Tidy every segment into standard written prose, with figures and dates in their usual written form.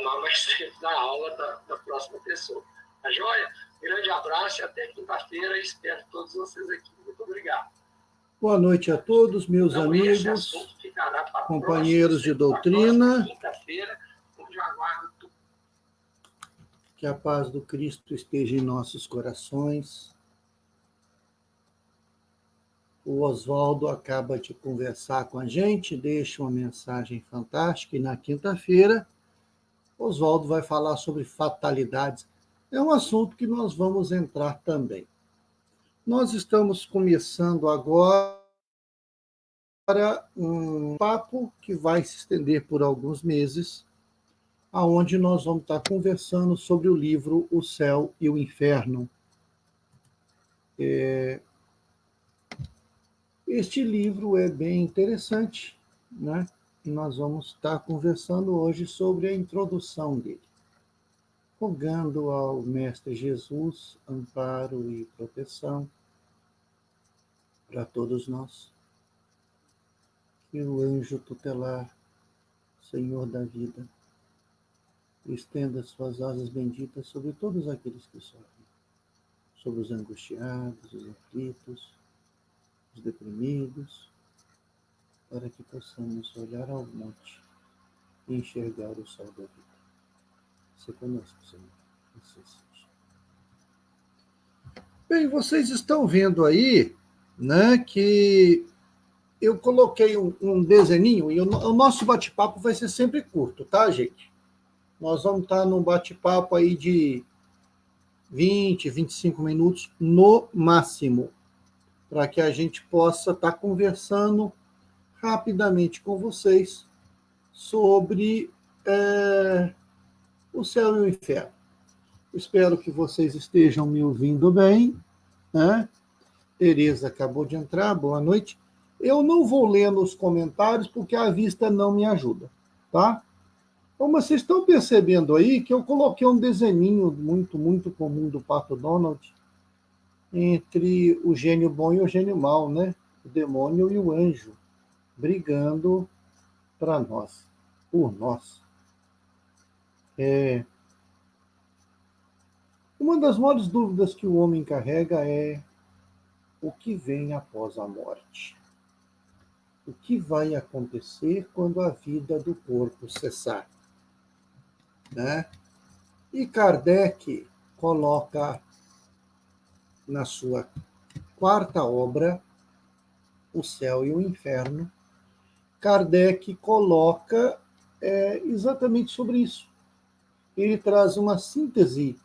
lá vai ser na aula da próxima pessoa. Tá joia? Grande abraço e até quinta-feira. Espero todos vocês aqui. Muito obrigado. Boa noite a todos, meus amigos, companheiros de doutrina. Quinta-feira, onde aguardo tudo. Que a paz do Cristo esteja em nossos corações. O Oswaldo acaba de conversar com a gente, deixa uma mensagem fantástica, e na quinta-feira, Oswaldo vai falar sobre fatalidades. É um assunto que nós vamos entrar também. Nós estamos começando agora um papo que vai se estender por alguns meses, aonde nós vamos estar conversando sobre o livro O Céu e o Inferno. Este livro é bem interessante, né? E nós vamos estar conversando hoje sobre a introdução dele, rogando ao Mestre Jesus amparo e proteção para todos nós. Que o anjo tutelar, Senhor da vida, estenda suas asas benditas sobre todos aqueles que sofrem, sobre os angustiados, os aflitos, os deprimidos, para que possamos olhar ao monte e enxergar o sol da vida. Se conosco, Senhor. Assim seja. Bem, vocês estão vendo aí, né, que eu coloquei um desenho, e o nosso bate-papo vai ser sempre curto, tá, gente? Nós vamos estar num bate-papo aí de 20, 25 minutos no máximo, para que a gente possa estar conversando rapidamente com vocês sobre o céu e o inferno. Espero que vocês estejam me ouvindo bem, né? Tereza acabou de entrar, boa noite. Eu não vou ler nos comentários porque a vista não me ajuda, tá? Então, vocês estão percebendo aí que eu coloquei um desenho muito, muito comum do Pato Donald entre o gênio bom e o gênio mau, né? O demônio e o anjo brigando para nós, por nós. Uma das maiores dúvidas que o homem carrega é o que vem após a morte. O que vai acontecer quando a vida do corpo cessar, né? E Kardec coloca na sua quarta obra, O Céu e o Inferno, Kardec coloca exatamente sobre isso. Ele traz uma síntese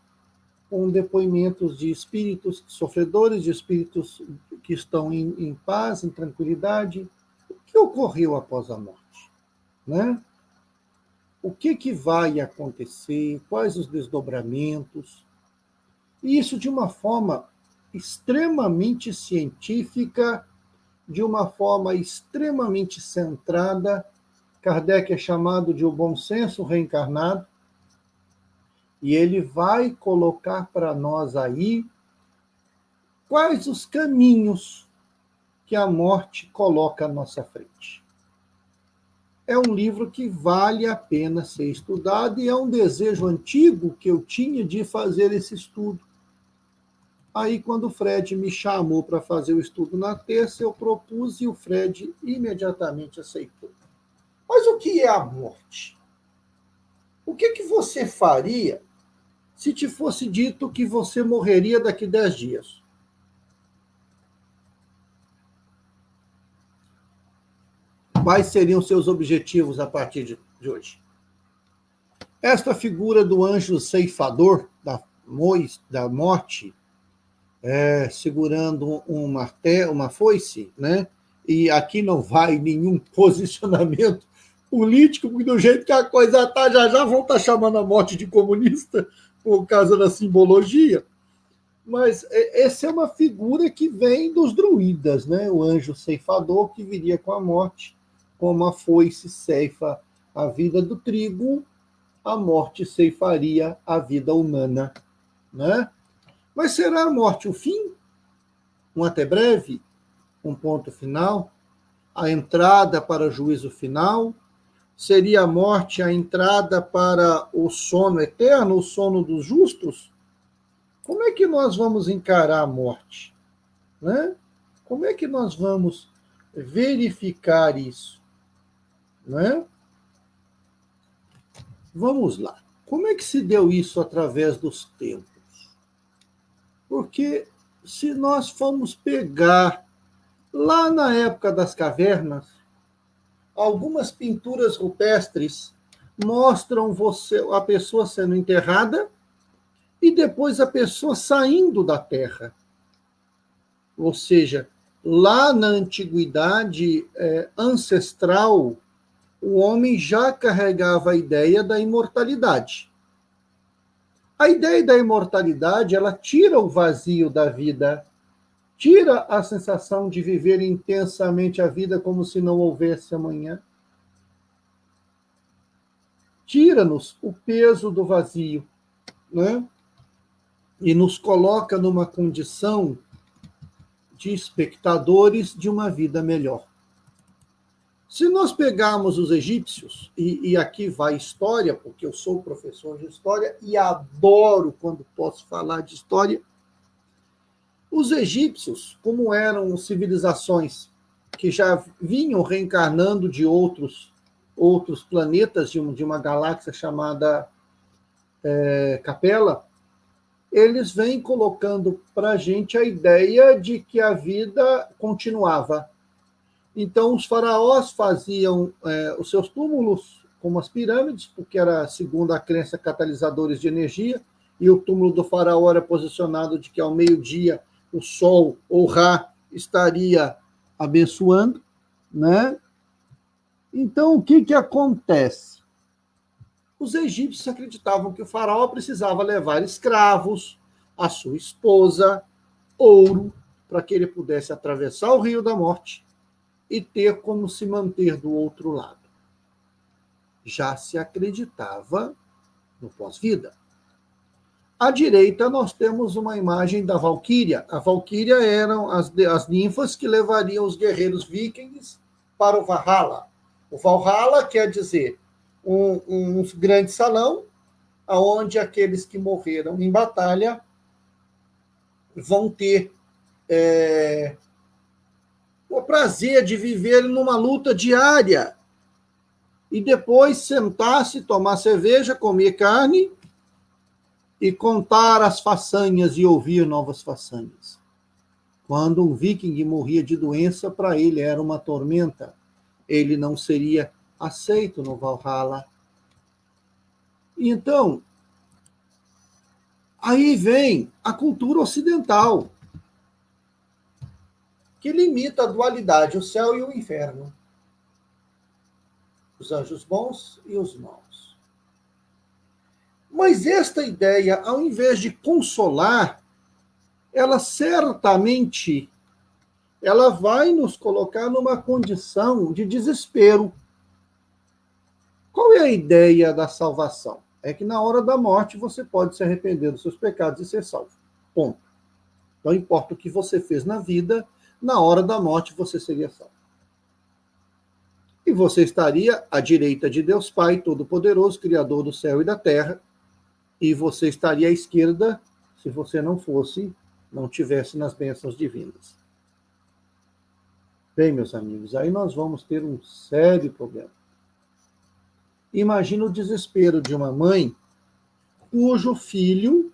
com depoimentos de espíritos sofredores, de espíritos que estão em paz, em tranquilidade. O que ocorreu após a morte, né? O que vai acontecer, quais os desdobramentos, e isso de uma forma extremamente científica, de uma forma extremamente centrada. Kardec é chamado de o bom senso reencarnado, e ele vai colocar para nós aí quais os caminhos que a morte coloca à nossa frente. É um livro que vale a pena ser estudado e é um desejo antigo que eu tinha de fazer esse estudo. Aí, quando o Fred me chamou para fazer o estudo na terça, eu propus e o Fred imediatamente aceitou. Mas o que é a morte? O que você faria se te fosse dito que você morreria daqui 10 dias? Quais seriam seus objetivos a partir de hoje? Esta figura do anjo ceifador, da morte, segurando um martelo, uma foice, né? E aqui não vai nenhum posicionamento político, porque do jeito que a coisa está, já vão estar chamando a morte de comunista, por causa da simbologia. Mas essa é uma figura que vem dos druidas, né? O anjo ceifador que viria com a morte, como a foice ceifa a vida do trigo, a morte ceifaria a vida humana, né? Mas será a morte o fim? Um até breve? Um ponto final? A entrada para o juízo final? Seria a morte a entrada para o sono eterno, o sono dos justos? Como é que nós vamos encarar a morte? Né? Como é que nós vamos verificar isso? Né? Vamos lá. Como é que se deu isso através dos tempos? Porque se nós formos pegar lá na época das cavernas, algumas pinturas rupestres mostram a pessoa sendo enterrada e depois a pessoa saindo da terra. Ou seja, lá na antiguidade ancestral, o homem já carregava a ideia da imortalidade. A ideia da imortalidade, ela tira o vazio da vida, tira a sensação de viver intensamente a vida como se não houvesse amanhã. Tira-nos o peso do vazio, né? E nos coloca numa condição de espectadores de uma vida melhor. Se nós pegarmos os egípcios, e aqui vai história, porque eu sou professor de história e adoro quando posso falar de história, os egípcios, como eram civilizações que já vinham reencarnando de outros planetas, de uma galáxia chamada Capela, eles vêm colocando para a gente a ideia de que a vida continuava. Então, os faraós faziam os seus túmulos como as pirâmides, porque era, segundo a crença, catalisadores de energia, e o túmulo do faraó era posicionado de que ao meio-dia o sol, ou Ra, estaria abençoando, né? Então, o que acontece? Os egípcios acreditavam que o faraó precisava levar escravos, a sua esposa, ouro, para que ele pudesse atravessar o Rio da Morte e ter como se manter do outro lado. Já se acreditava no pós-vida. À direita, nós temos uma imagem da Valquíria. A Valquíria eram as ninfas que levariam os guerreiros vikings para o Valhalla. O Valhalla quer dizer um grande salão, onde aqueles que morreram em batalha vão ter o prazer de viver numa luta diária e depois sentar-se, tomar cerveja, comer carne e contar as façanhas e ouvir novas façanhas. Quando um viking morria de doença, para ele era uma tormenta. Ele não seria aceito no Valhalla. Então, aí vem a cultura ocidental, que limita a dualidade, o céu e o inferno, os anjos bons e os maus. Mas esta ideia, ao invés de consolar, ela certamente ela vai nos colocar numa condição de desespero. Qual é a ideia da salvação? É que na hora da morte você pode se arrepender dos seus pecados e ser salvo. Ponto. Não importa o que você fez na vida, na hora da morte você seria salvo. E você estaria à direita de Deus Pai, Todo-Poderoso, Criador do céu e da terra, e você estaria à esquerda se você não tivesse nas bênçãos divinas. Bem, meus amigos, aí nós vamos ter um sério problema. Imagina o desespero de uma mãe cujo filho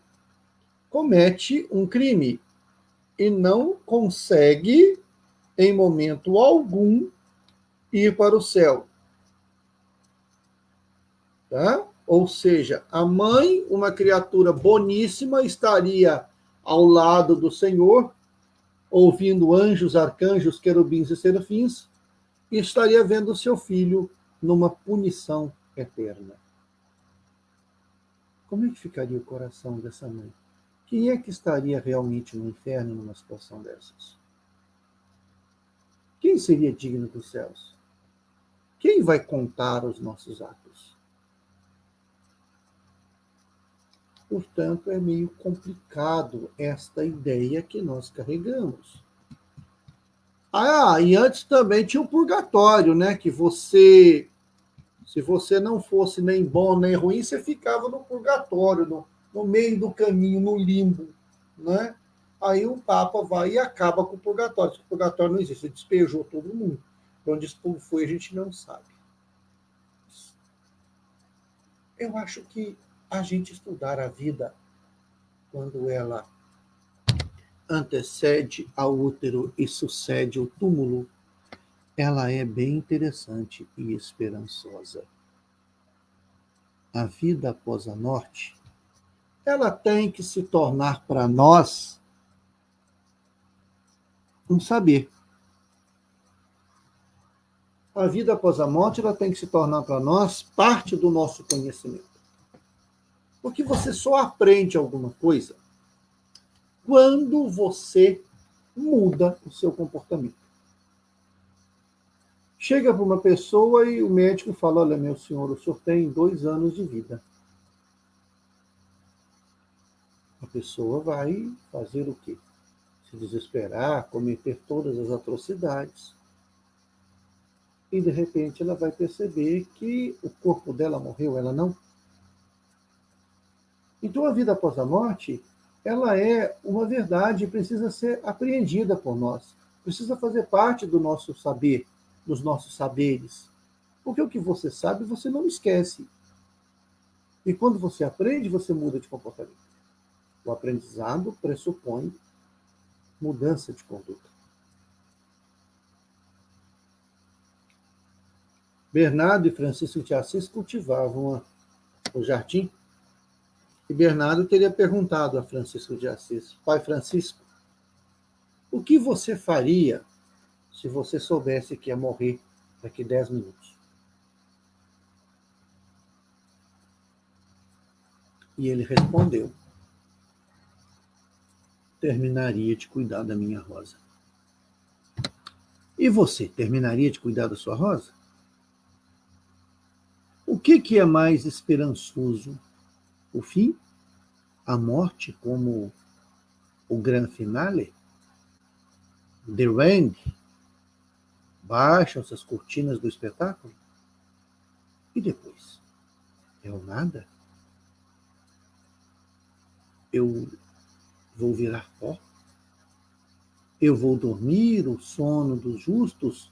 comete um crime e não consegue, em momento algum, ir para o céu. Tá? Ou seja, a mãe, uma criatura boníssima, estaria ao lado do Senhor, ouvindo anjos, arcanjos, querubins e serafins, e estaria vendo seu filho numa punição eterna. Como é que ficaria o coração dessa mãe? Quem é que estaria realmente no inferno numa situação dessas? Quem seria digno dos céus? Quem vai contar os nossos atos? Portanto, é meio complicado esta ideia que nós carregamos. E antes também tinha o purgatório, né? Que você Se você não fosse nem bom nem ruim, você ficava no purgatório, no meio do caminho, no limbo, né? Aí o Papa vai e acaba com o purgatório. O purgatório não existe, ele despejou todo mundo. Para onde esse povo foi, a gente não sabe. Eu acho que a gente estudar a vida quando ela antecede ao útero e sucede o túmulo, ela é bem interessante e esperançosa. A vida após a morte, ela tem que se tornar para nós um saber. A vida após a morte, ela tem que se tornar para nós parte do nosso conhecimento. Porque você só aprende alguma coisa quando você muda o seu comportamento. Chega para uma pessoa e o médico fala: olha, meu senhor, o senhor tem 2 anos de vida. A pessoa vai fazer o quê? Se desesperar, cometer todas as atrocidades. E, de repente, ela vai perceber que o corpo dela morreu, ela não. Então, a vida após a morte, ela é uma verdade e precisa ser apreendida por nós. Precisa fazer parte do nosso saber, dos nossos saberes. Porque o que você sabe, você não esquece. E quando você aprende, você muda de comportamento. O aprendizado pressupõe mudança de conduta. Bernardo e Francisco de Assis cultivavam o jardim. E Bernardo teria perguntado a Francisco de Assis: Pai Francisco, o que você faria se você soubesse que ia morrer daqui 10 minutos? E ele respondeu: terminaria de cuidar da minha rosa. E você, terminaria de cuidar da sua rosa? O que é mais esperançoso? O fim? A morte como o grande finale? The End? Baixam-se as cortinas do espetáculo? E depois? É o nada? Eu vou virar pó? Eu vou dormir o sono dos justos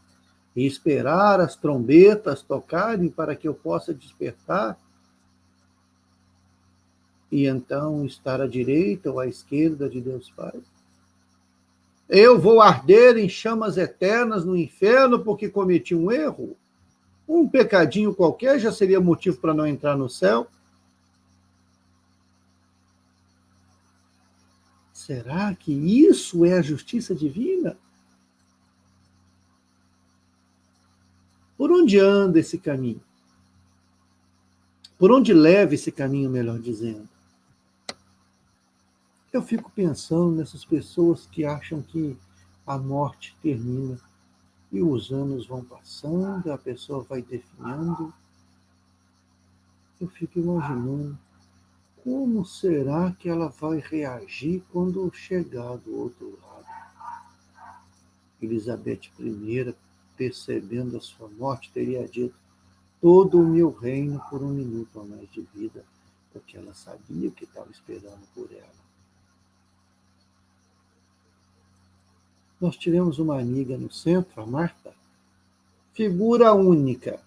e esperar as trombetas tocarem para que eu possa despertar? E então estar à direita ou à esquerda de Deus Pai? Eu vou arder em chamas eternas no inferno porque cometi um erro? Um pecadinho qualquer já seria motivo para não entrar no céu? Será que isso é a justiça divina? Por onde anda esse caminho? Por onde leva esse caminho, melhor dizendo? Eu fico pensando nessas pessoas que acham que a morte termina e os anos vão passando, a pessoa vai definhando. Eu fico imaginando como será que ela vai reagir quando chegar do outro lado. Elizabeth I, percebendo a sua morte, teria dito: todo o meu reino por 1 minuto a mais de vida, porque ela sabia o que estava esperando por ela. Nós tivemos uma amiga no centro, a Marta, figura única,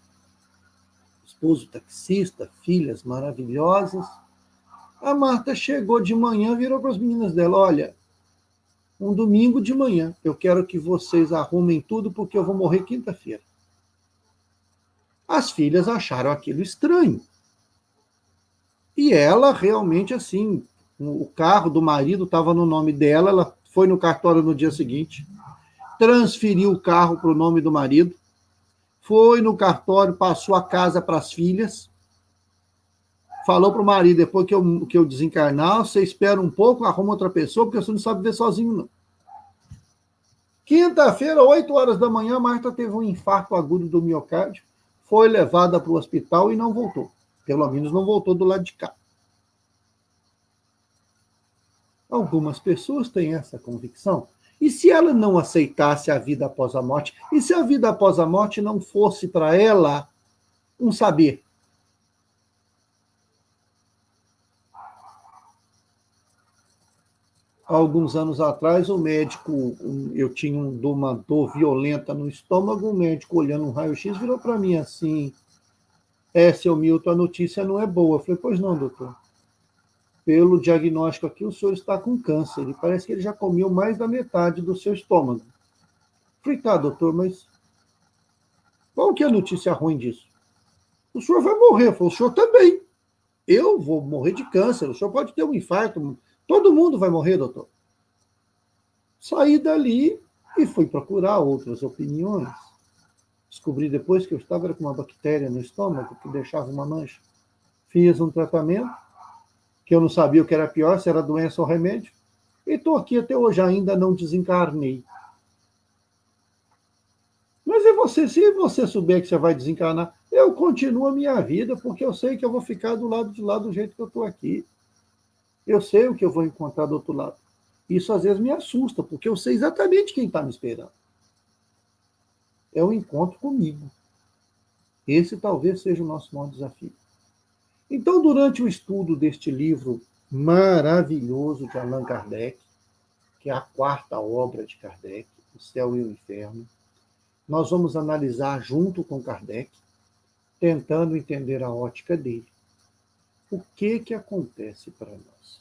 esposo taxista, filhas maravilhosas. A Marta chegou de manhã, virou para as meninas dela: olha, um domingo de manhã, eu quero que vocês arrumem tudo porque eu vou morrer quinta-feira. As filhas acharam aquilo estranho. E ela realmente, assim, o carro do marido estava no nome dela, ela foi no cartório no dia seguinte, transferiu o carro para o nome do marido, foi no cartório, passou a casa para as filhas, falou para o marido: depois que eu desencarnar, você espera um pouco, arruma outra pessoa, porque você não sabe ver sozinho, não. Quinta-feira, 8 horas da manhã, a Marta teve um infarto agudo do miocárdio, foi levada para o hospital e não voltou. Pelo menos não voltou do lado de cá. Algumas pessoas têm essa convicção. E se ela não aceitasse a vida após a morte? E se a vida após a morte não fosse para ela um saber. Há alguns anos atrás, o médico, eu tinha uma dor violenta no estômago, o médico, olhando um raio-x, virou para mim assim: seu Milton, a notícia não é boa. Eu falei: pois não, doutor. Pelo diagnóstico aqui, o senhor está com câncer. E parece que ele já comeu mais da metade do seu estômago. Eu falei: tá, doutor, mas qual que é a notícia ruim disso? O senhor vai morrer. Eu falei: o senhor também. Eu vou morrer de câncer, o senhor pode ter um infarto. Todo mundo vai morrer, doutor. Saí dali e fui procurar outras opiniões. Descobri depois que eu estava com uma bactéria no estômago que deixava uma mancha. Fiz um tratamento, que eu não sabia o que era pior, se era doença ou remédio. E estou aqui até hoje, ainda não desencarnei. Mas e você, se você souber que você vai desencarnar, eu continuo a minha vida, porque eu sei que eu vou ficar do lado de lá do jeito que eu estou aqui. Eu sei o que eu vou encontrar do outro lado. Isso às vezes me assusta, porque eu sei exatamente quem está me esperando. É o encontro comigo. Esse talvez seja o nosso maior desafio. Então, durante o estudo deste livro maravilhoso de Allan Kardec, que é a quarta obra de Kardec, O Céu e o Inferno, nós vamos analisar junto com Kardec, tentando entender a ótica dele. O que acontece para nós?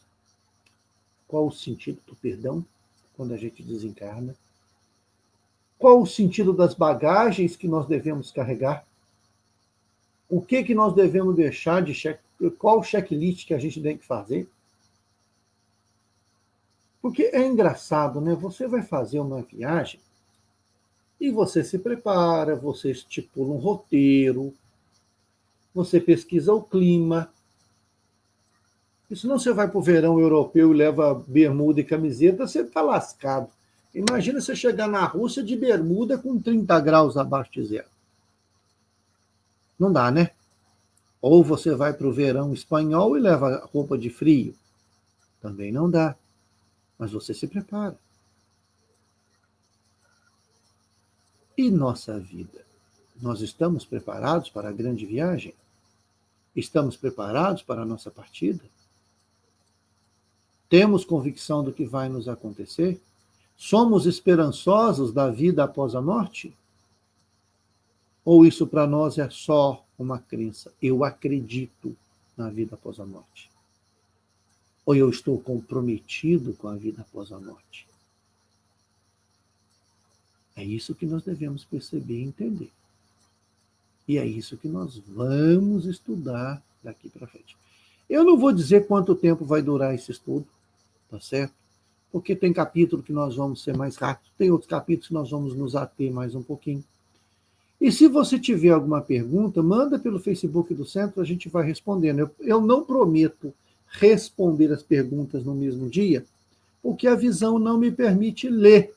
Qual o sentido do perdão quando a gente desencarna? Qual o sentido das bagagens que nós devemos carregar? O que nós devemos deixar de qual checklist que a gente tem que fazer? Porque é engraçado, né? Você vai fazer uma viagem e você se prepara, você estipula um roteiro, você pesquisa o clima. E se não você vai para o verão europeu e leva bermuda e camiseta, você está lascado. Imagina você chegar na Rússia de bermuda com 30 graus abaixo de zero. Não dá, né? Ou você vai para o verão espanhol e leva roupa de frio. Também não dá. Mas você se prepara. E nossa vida? Nós estamos preparados para a grande viagem? Estamos preparados para a nossa partida? Temos convicção do que vai nos acontecer? Somos esperançosos da vida após a morte? Ou isso para nós é só uma crença? Eu acredito na vida após a morte. Ou eu estou comprometido com a vida após a morte? É isso que nós devemos perceber e entender. E é isso que nós vamos estudar daqui para frente. Eu não vou dizer quanto tempo vai durar esse estudo, tá certo? Porque tem capítulo que nós vamos ser mais rápidos, tem outros capítulos que nós vamos nos ater mais um pouquinho. E se você tiver alguma pergunta, manda pelo Facebook do Centro, a gente vai respondendo. Eu não prometo responder as perguntas no mesmo dia, porque a visão não me permite ler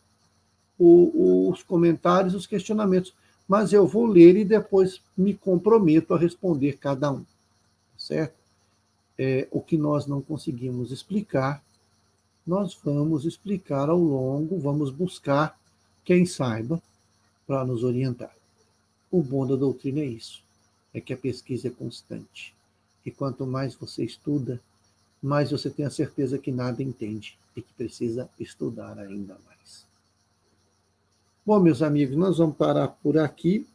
os comentários, os questionamentos, mas eu vou ler e depois me comprometo a responder cada um, certo? O que nós não conseguimos explicar, nós vamos explicar ao longo, vamos buscar quem saiba para nos orientar. O bom da doutrina é isso, é que a pesquisa é constante. E quanto mais você estuda, mais você tem a certeza que nada entende e que precisa estudar ainda mais. Bom, meus amigos, nós vamos parar por aqui.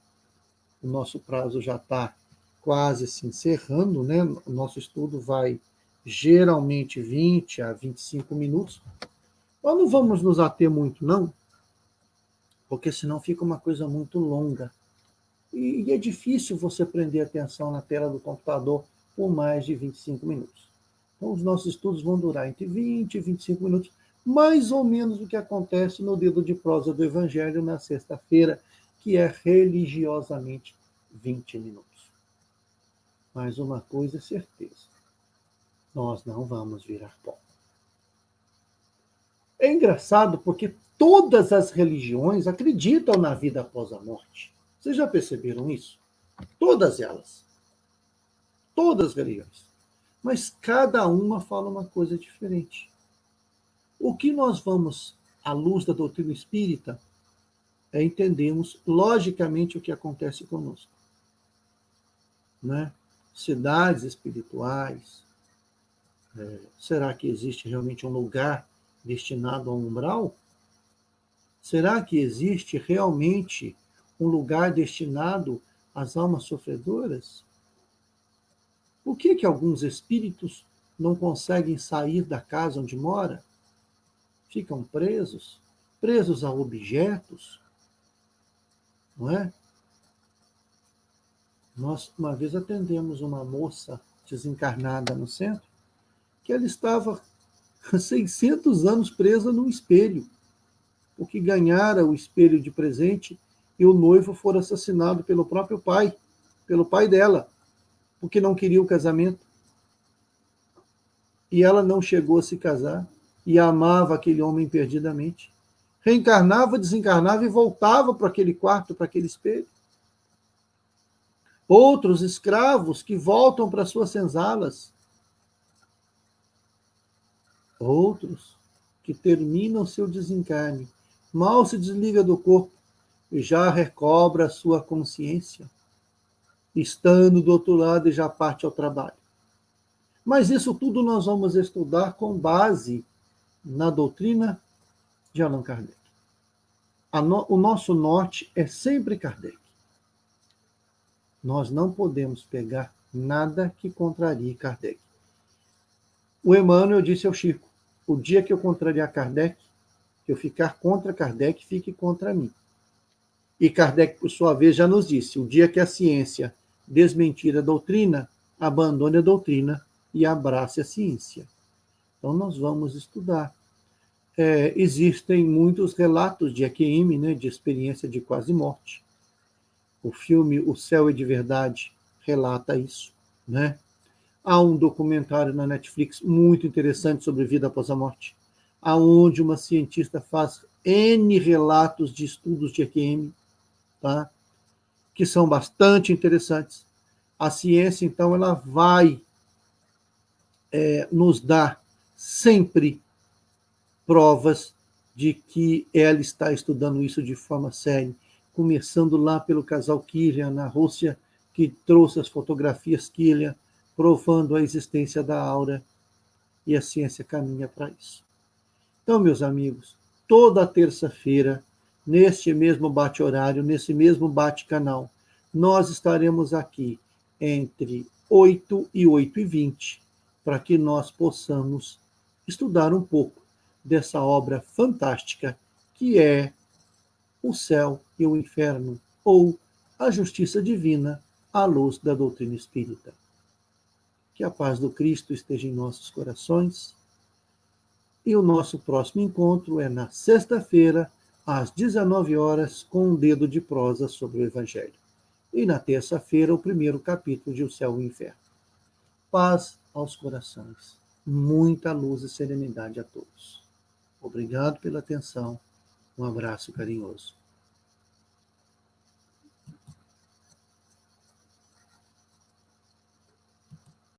O nosso prazo já está quase se encerrando, né? O nosso estudo vai geralmente 20 a 25 minutos. Nós não vamos nos ater muito, não, porque senão fica uma coisa muito longa. E é difícil você prender atenção na tela do computador por mais de 25 minutos. Então, os nossos estudos vão durar entre 20 e 25 minutos, mais ou menos o que acontece no Dedo de Prosa do Evangelho na sexta-feira, que é religiosamente 20 minutos. Mas uma coisa é certeza, nós não vamos virar pó. É engraçado porque todas as religiões acreditam na vida após a morte. Vocês já perceberam isso? Todas elas. Todas as religiões. Mas cada uma fala uma coisa diferente. O que nós vamos, à luz da doutrina espírita, é entendermos logicamente o que acontece conosco. né? Cidades espirituais. Será que existe realmente um lugar destinado ao umbral? Será que existe realmente um lugar destinado às almas sofredoras? Por que alguns espíritos não conseguem sair da casa onde mora? Ficam presos, presos a objetos, não é? Nós, uma vez, atendemos uma moça desencarnada no centro, que ela estava 600 anos presa num espelho, porque ganhara o espelho de presente e o noivo for assassinado pelo próprio pai, pelo pai dela, porque não queria o casamento. E ela não chegou a se casar e amava aquele homem perdidamente. Reencarnava, desencarnava e voltava para aquele quarto, para aquele espelho. Outros escravos que voltam para suas senzalas. Outros que terminam seu desencarne, mal se desliga do corpo e já recobra a sua consciência, estando do outro lado e já parte ao trabalho. Mas isso tudo nós vamos estudar com base na doutrina de Allan Kardec. O nosso norte é sempre Kardec. Nós não podemos pegar nada que contrarie Kardec. O Emmanuel disse ao Chico: o dia que eu contrariar Kardec, que eu ficar contra Kardec, fique contra mim. E Kardec, por sua vez, já nos disse: o dia que a ciência desmentir a doutrina, abandone a doutrina e abrace a ciência. Então, nós vamos estudar. Existem muitos relatos de EQM, né, de experiência de quase morte. O filme O Céu é de Verdade relata isso, né? Há um documentário na Netflix muito interessante sobre vida após a morte, aonde uma cientista faz N relatos de estudos de EQM, tá? Que são bastante interessantes. A ciência, então, ela vai nos dar sempre provas de que ela está estudando isso de forma séria, começando lá pelo casal Killian, na Rússia, que trouxe as fotografias Killian, provando a existência da aura, e a ciência caminha para isso. Então, meus amigos, toda terça-feira, neste mesmo bate-horário, nesse mesmo bate-canal, nós estaremos aqui entre 8 e 8h20, para que nós possamos estudar um pouco dessa obra fantástica que é O Céu e o Inferno, ou A Justiça Divina à Luz da Doutrina Espírita. Que a paz do Cristo esteja em nossos corações. E o nosso próximo encontro é na sexta-feira, às 19h, com um dedo de prosa sobre o Evangelho. E na terça-feira, o primeiro capítulo de O Céu e o Inferno. Paz aos corações. Muita luz e serenidade a todos. Obrigado pela atenção. Um abraço carinhoso.